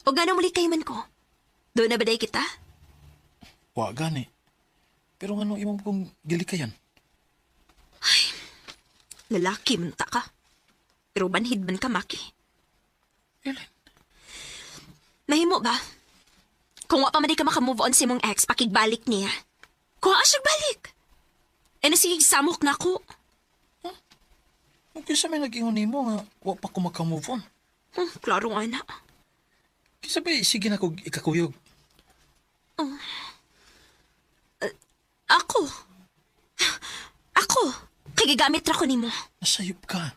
O gano'ng mulikay man ko? Doon na ba day kita? Wa gani. Pero ano imong kong gilikayan? Lalaki man ta ka. Pero banhid man ka, Maki. Elaine. Mahimo ba? Kung wa pa man di ka makamove on si mong ex, pakigbalik niya. Kung siya balik. Eh nasigig samok na ako. Okay sa may nag-ingon nimo nga wa pa ko makamove on. Klaro nga na. Kisa ba sige na ko ikakuyog? Ako? Kay gigamit ra ko nimo. Nasayop ka.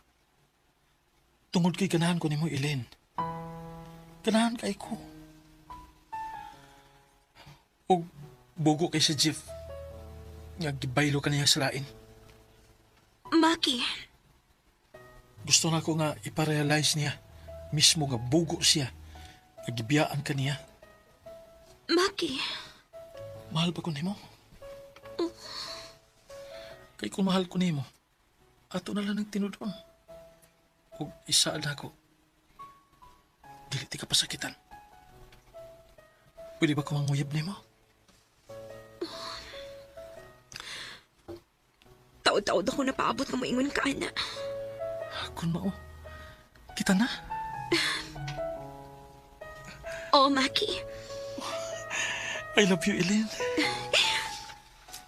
Tungod kay ganahan ko nimo, Elaine. Ganahan kay ko. O bugo kay si Jeff. Nga gibaylo ka niya sa lain. Maki, Gusto na ko nga iparealize niya. Mismo nga bugo siya. Nagibiyaan ka niya. Maki. Mahal ba ko nimo? Kay kung mahal ko nimo, ato na lang ng tinudon. O isa na ako. Dili ti ka pasakitan. Pwede ba ko manguyab nimo? Taod-taod ako napaabot na moingon ka, ana. Kung mao, kita na. Oh, Maki. I love you, Elaine.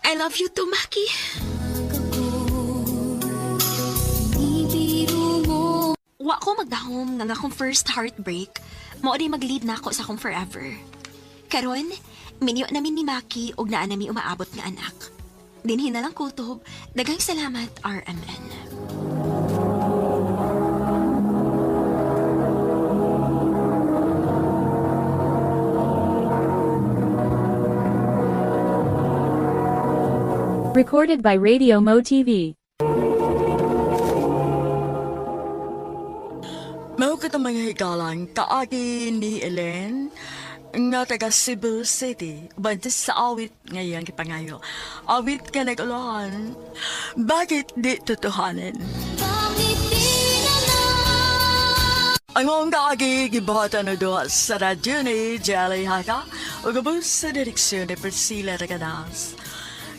I love you too, Maki. Wa ko magdahom nga akong first heartbreak. Mao di mag-lead na ako sa akong forever. Karon, minyo namin ni Maki og naa nami umaabot nga anak. Dinhin na lang kutob. Daghang salamat, RMN. Recorded by Radio Mo TV. Mao ka mga higalang kaagi ni Ellen nga taga Cebu City, bantis sa awit ngayon kipangayo. Awit ka nag-ulahan, bakit di tutuhanin? Ang mong kaagi gibata na doon sa radyo ni Jelly Haka o gabos sa direksyon ni Priscilla Ragadas.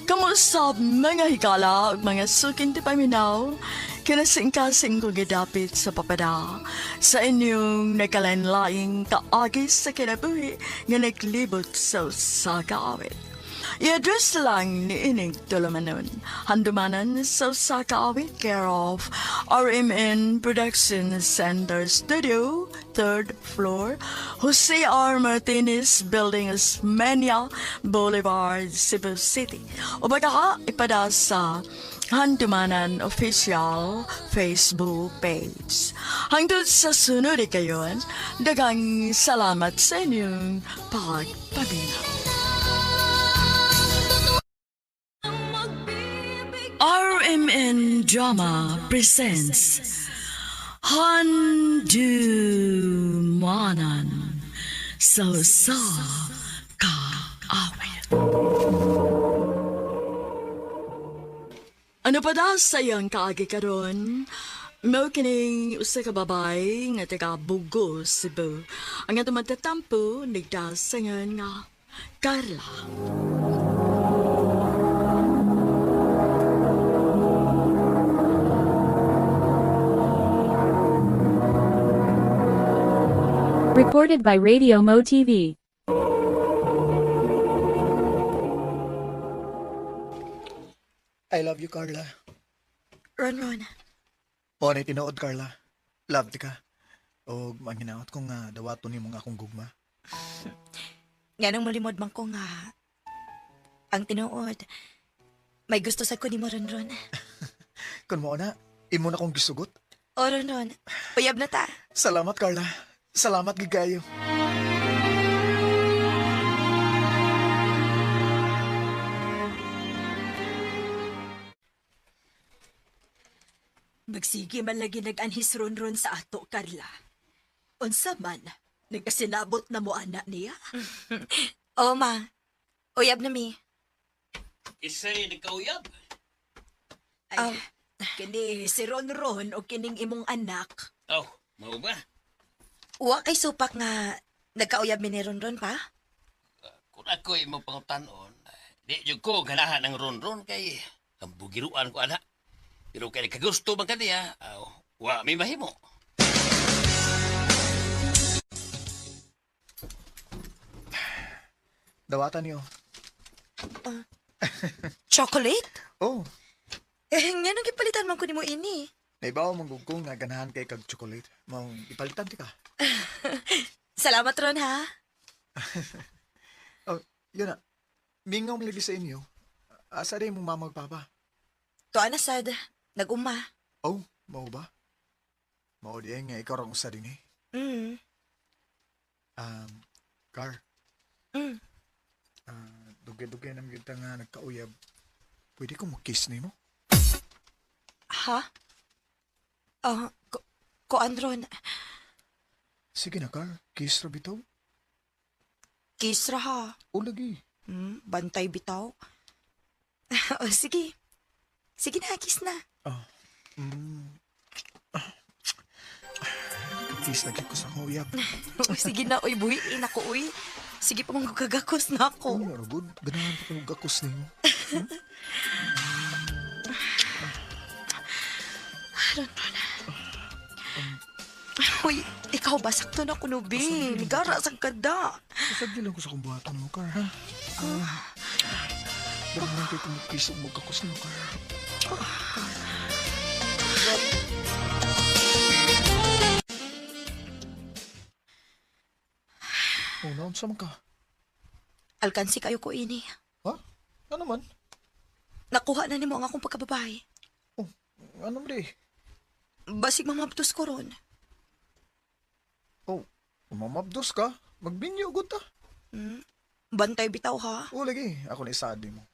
Kamusta mga higala ug mga suking ti paminaw, kinasing-kasing ko gidapit sa papada sa inyong nakalanlaing kaagis sa kinabuhi nga naglibot sa usa ka awit. I-address lang ni ining tulumanon. Handumanan sa usa ka awit care of RMN Production Center Studio, 3rd floor, Jose R. Martinez Building, Osmeña Boulevard, Cebu City. O baka ka ipada sa Handumanan Official Facebook page. Hangtod sa sunod kayon, dagang salamat sa inyong pagpabinaw. RMN Drama presents Handumanan sa ka awit. Ano pa daw sayang kaagi karon? Mao kining usa ka babay nga taga Bugo, Cebu. Ang atong magtatampo nagdasangan nga Carla. Recorded by Radio Mo TV. I love you, Carla. Ron. O, na tinuod, Carla. Love di ka. O, manghinaot ko nga dawato ni mga akong gugma. Nga nang malimod man ko nga. Ang tinuod. May gusto sa ko ni mo, Ron. Kung mo na, imo na kong gisugot. O, Ron. Uyab na ta. Salamat, Carla. Salamat, gigayo. Magsige man lagi nag-anhis ron sa ato, Carla. Unsa man, nagkasinabot na mo anak niya? Oo, ma. Uyab na mi. Isa'y nagkauyab. Ay, kini si Ron o kining imong anak. Oh, mau ba? Uwa kay supak nga nagkauyab mi ni Ron pa? Kung ako'y mo pangutanon, di jud ko ganahan ng ron-ron kay ang bugiruan ko anak. Pero kaya kagusto bang kaniya, wa may mahimo. Dawatan niyo. Chocolate? Oh, Nga nang ipalitan man ko ni mo ini. naibaw mong gugkong nga ganahan kay kag chocolate. Mong ipalitan ti ka. Salamat, Ron, ha? Oh, yun na. Mingaw mo lagi sa inyo. Asa rin mong mama ug papa? Tuan na, sad. Nag-uma. Oh, mao ba? Mao di nga ikaw rang usa din eh. Mm. Car. Mm. Duge-duge nam kita nga nagkauyab. Pwede ko mo-kiss nimo? Ha? Kuan, Ron. Sige na, Car. Kiss ra bitaw. Kiss ra, ha? O lagi. Bantay bitaw. O, sige. Sige na, kiss na. Kiss lagi ko sa kuyab. Sige na, uy, buhiin ako, uy. Sige pa mong gagakos na ako. Oh, Robod. Ganahan pa kong gakos nimo. Ron. Uy, ikaw ba? Sakto na kuno, be. Ligara sa ganda. Sasabi lang ko sa kumbuhatan mo, Car, ha? Ganahan kayo kung kiss o magkakos nimo, Car. Oh, naon sa man ka? Alkansi kayo ko ini. Ha? Ano man? Nakuha na nimo ang akong pagkababae. Ano man di? Basig mamabtos ko ron. Oh, mamabdos ka? Magbinyo gud ta. Bantay bitaw ha. O lagi, ako na isadi mo.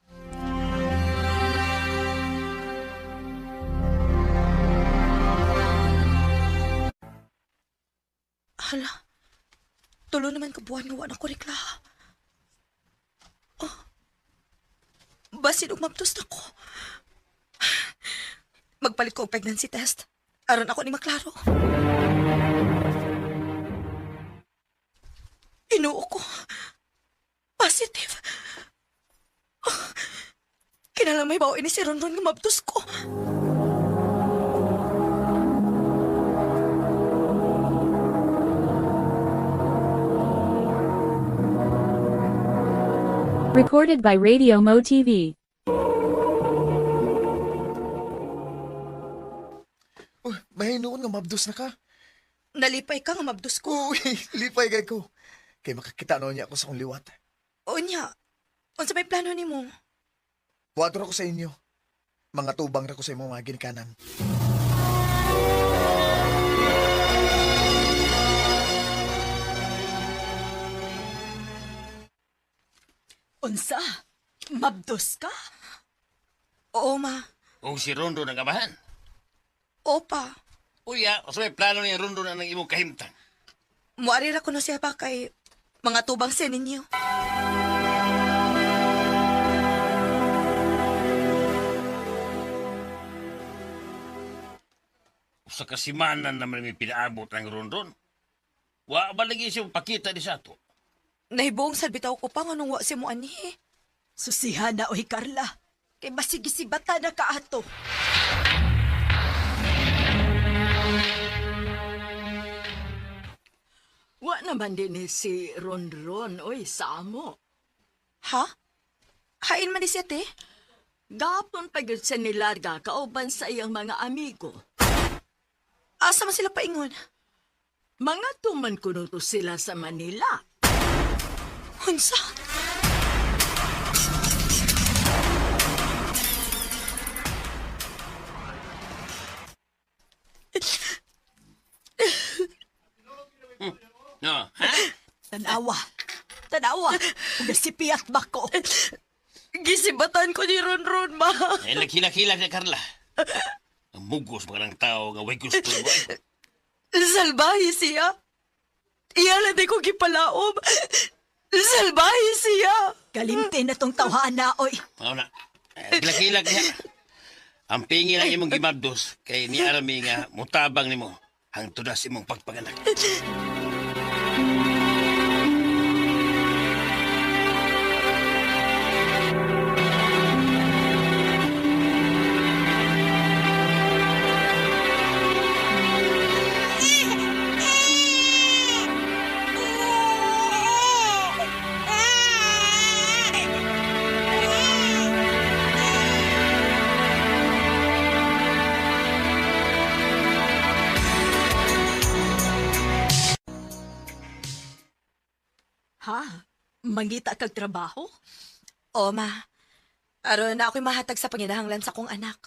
Hala, tulo naman kabuhan nga wala ko rekla. Oh, basin umabtos na ko. Magpalit ko og pregnancy test. Aron ako ni maklaro. Inuo ko. Positive. Oh, kinalang may bawa ini si Ronron nga mabtos ko. Recorded by Radio Mo TV. Oh, mahinuon nga mabdos na ka. Nalipay ka nga mabdos ko. Uy, lipay gay ko. Kay makakita na niya ako sa akong liwat. O niya, unsa may plano ni mo? Buhaton ako sa inyo. Mga tubang na ko sa imong mga ginikanan. Unsa? Mabdos ka? Oo, ma. O si Rondo ng amahan. Opa. Uya, o sa may plano niya Rondo na ng imong kahimtang. Muari ra ko na siya pa kay mga tubang siya ninyo. Sa kasimanan naman may pinaabot ng Rondon. Wa ba lagi siya pakita di sa ato? Nahibuong salbitaw ko pa nga nung wa si mo ani. Susihan na oy Carla. Kay masigisibata na ka ato. Wa naman din si Ronron, oy, samo. Ha? Hain man di siya, te? Gapon pa yun sa nilarga kauban sa iyang mga amigo. Asa man sila paingon? Mga tuman kuno to sila sa Manila. Unsa? No, ha? Tanawa. Tanawa. Nasipiat ba ko? Gisibatan ko ni Ronron, ma. Eh, naghilak-hilak na Carla. Ang mugos mga ng tao nga way gusto mo. Salbahe siya. Iyalan di ko gipalaom. Salbahe siya. Kalimti na tong tawhana, oy. Oo na. Naghilak-hilak niya. Ang pingi lang imong gimabdos kay ni Arami nga mutabang nimo ang tudas imong pagpanganak. Ha? Mangita kag trabaho? O, ma. Aron na ako'y mahatag sa panginahanglan sa kong anak.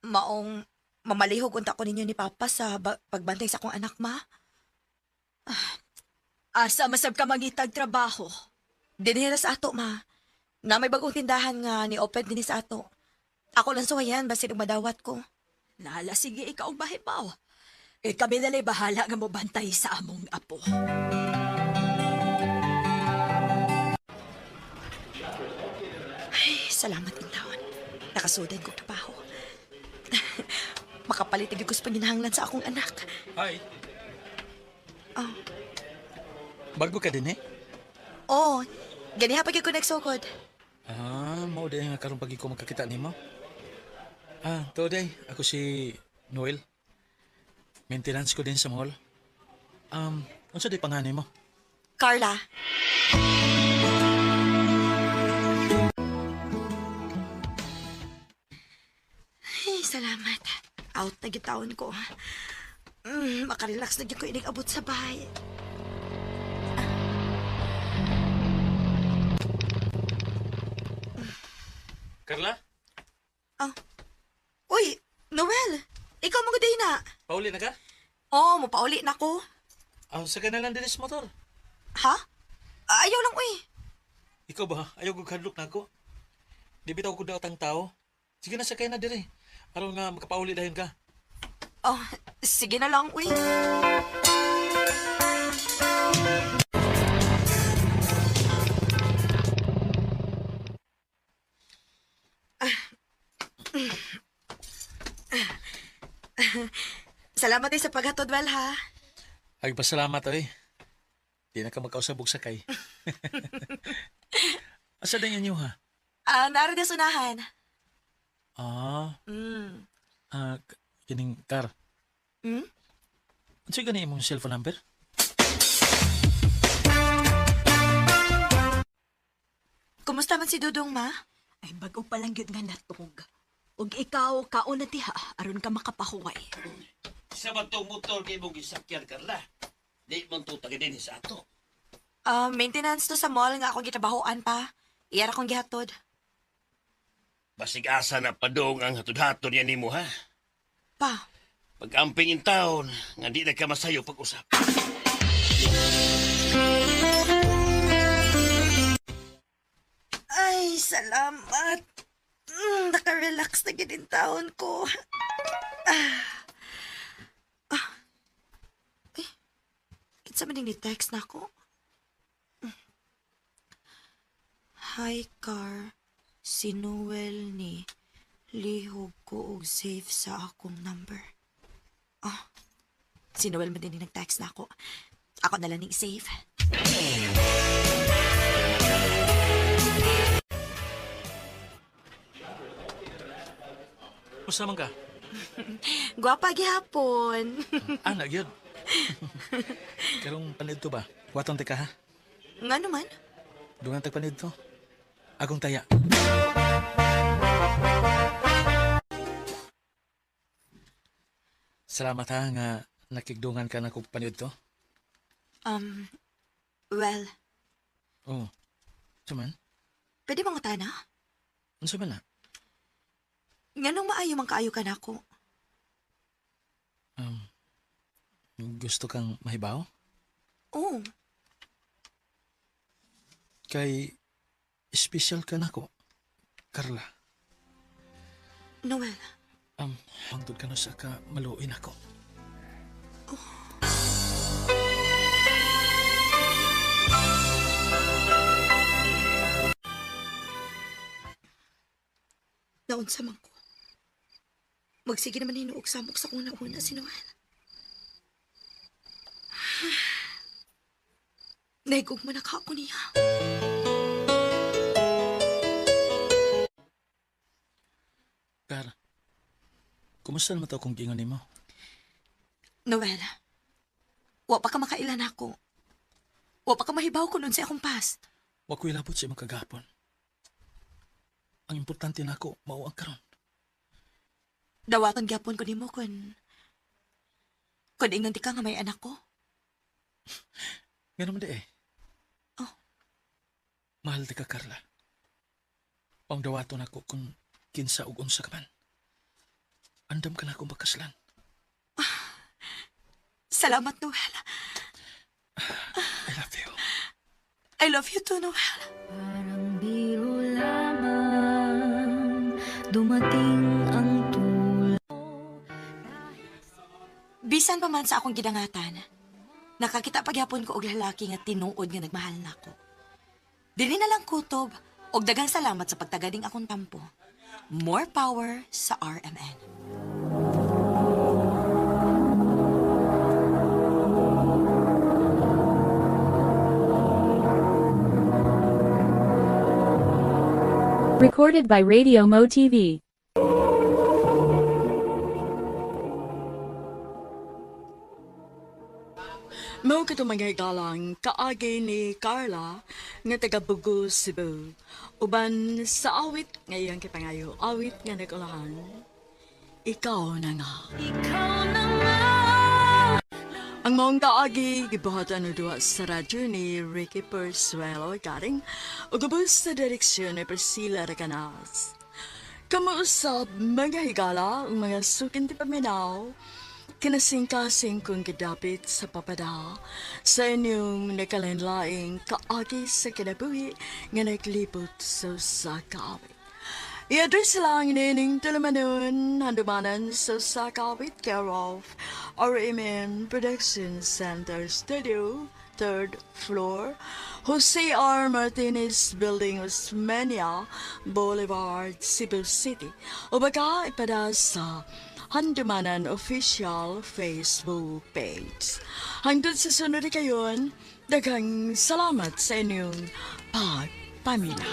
Maong mamalihog unta ko ninyo ni Papa sa pagbantay sa kong anak, ma. Asa masab ka mangitag trabaho? Dinihira sa ato, ma. Na may bagong tindahan nga ni Open din sa ato. Ako lang suwayan, basin madawat ko. Nala, sige, ikaw ang bahipaw. Kami nala'y bahala nga mo bantay sa among apo. Ay, salamat in taon. Nakasudan ko trabaho. Makapalit ko sa panginahanglan sa akong anak. Hi. Oh. Bago ka din eh? Oo. Ganiha pag ko nagsukod. Mao din nga karon pagi ko magkakita nimo. Today ako si Noel. Maintenance ko din sa mall. Unsa di panganay mo? Carla. Ay, salamat. Out na gitawon ko. Makarelax na gyud ko inig abot sa bahay. Carla? Uy, Noel! Ikaw mga day na. Pauli na ka? Oo, mapauli na ko. Sa ka na lang din sa motor. Ha? Ayaw lang, uy. Ikaw ba? Ayaw ko kadlok na ako. Di bitaw ko daw tang tao. Sige na, sakay na dire. Aron nga makapauli dahin ka. Oh, sige na lang, uy. Salamat din sa paghatod, Well, ha? Ay, pasalamat ay. Di na ka magkausabog sakay. Asa din yan ha? Naro na sunahan. Mm. Kining car. Hmm? Ano siya gani imong cellphone number? Kumusta man si Dudong, ma? Ay, bago pa lang yun nga natog. Ug ikaw, kaon na diha, aron ka makapahuway. Sa batong motor kay mong gisakyan, Carla. Di mong tutagi din sa ato. Maintenance to sa mall nga akong gitabahoan pa. Iyara kong gihatod. Basig asa na padong ang hatod-hatod yan nimo ha. Pa, Pag-amping in taon, nga di na ka masayo pag-usap. ay, salamat. Naka-relax na ginin taon ko. Kinsa man ni text na ako? Hi, Car. Si Noel ni lihog ko og save sa akong number. Si Noel man din ni nag-text na ako. Ako na lang save. Musta man ka? Gwapa gihapon. Anak yun. Karong panid to ba? Watong tika ha? Nga naman? Dungan tag panid to. Agong taya. Salamat ha nga nakigdungan ka na kong panid to. Well, Oo. Saman? pwede bang utana? Ano saman na? Nga nung maayo man kaayo ka na ako. Gusto kang mahibaw? Oo. Kay special ka na ko, Carla. Noel, Hangtod ka na sa ka maluin ako. naunsa man ko. Magsige naman hinuog samok sa una-una si Noel. Naigog man ako niya. Car, kumusta naman ito kung gingon mo? Noel, wa pa ka makailan ako. Wa pa ka mahibaw ko nun sa akong past. Wa ko'y labot sa imong kagapon. Ang importante na ako, mao ang karon. Dawatan gyapon ko nimo kun ingnon ti ka nga may anak ko. Nga naman di eh. Oh. Mahal di ka, Carla. Pangdawaton ako kung kinsa ug unsa ka man. Andam ka na akong bakaslan. Salamat, Noel. I love you. I love you too, Noel. Parang biro lamang dumating ang Bisan pa man sa akong gidangatan, nakakita pagyapon ko og lalaki nga tinuod nga nagmahal nako. Dili na lang kutob og daghang salamat sa pagtagading akong tampo. More power sa RMN. Recorded by Radio Mo TV. Mao ka mga galang kaagi ni Carla nga taga Bugo, Cebu. Uban sa awit ngayon kipangayo, awit nga nagulahan. Ikaw na nga. ikaw na nga. Ang maong kaagi gibuhatan na duwa sa radyo ni Ricky Persuelo garing ugubos sa direksyon ni Priscilla Recanas. Kamuusap mga higala, mga sukin ti paminaw, kinasing-kasing kong kadapit sa papada sa inyong nakalanlaing kaagi sa kinabuhi nga naglipot sa kawit. I-address lang nining tulumanon handumanan sa kawit care of RMN Production Center Studio, 3rd floor, Jose R. Martinez Building, Osmeña Boulevard, Cebu City. O baka ipada sa Handumanan Official Facebook page. Hangtod sa sunod kayon, daghang salamat sa inyong pagpaminaw.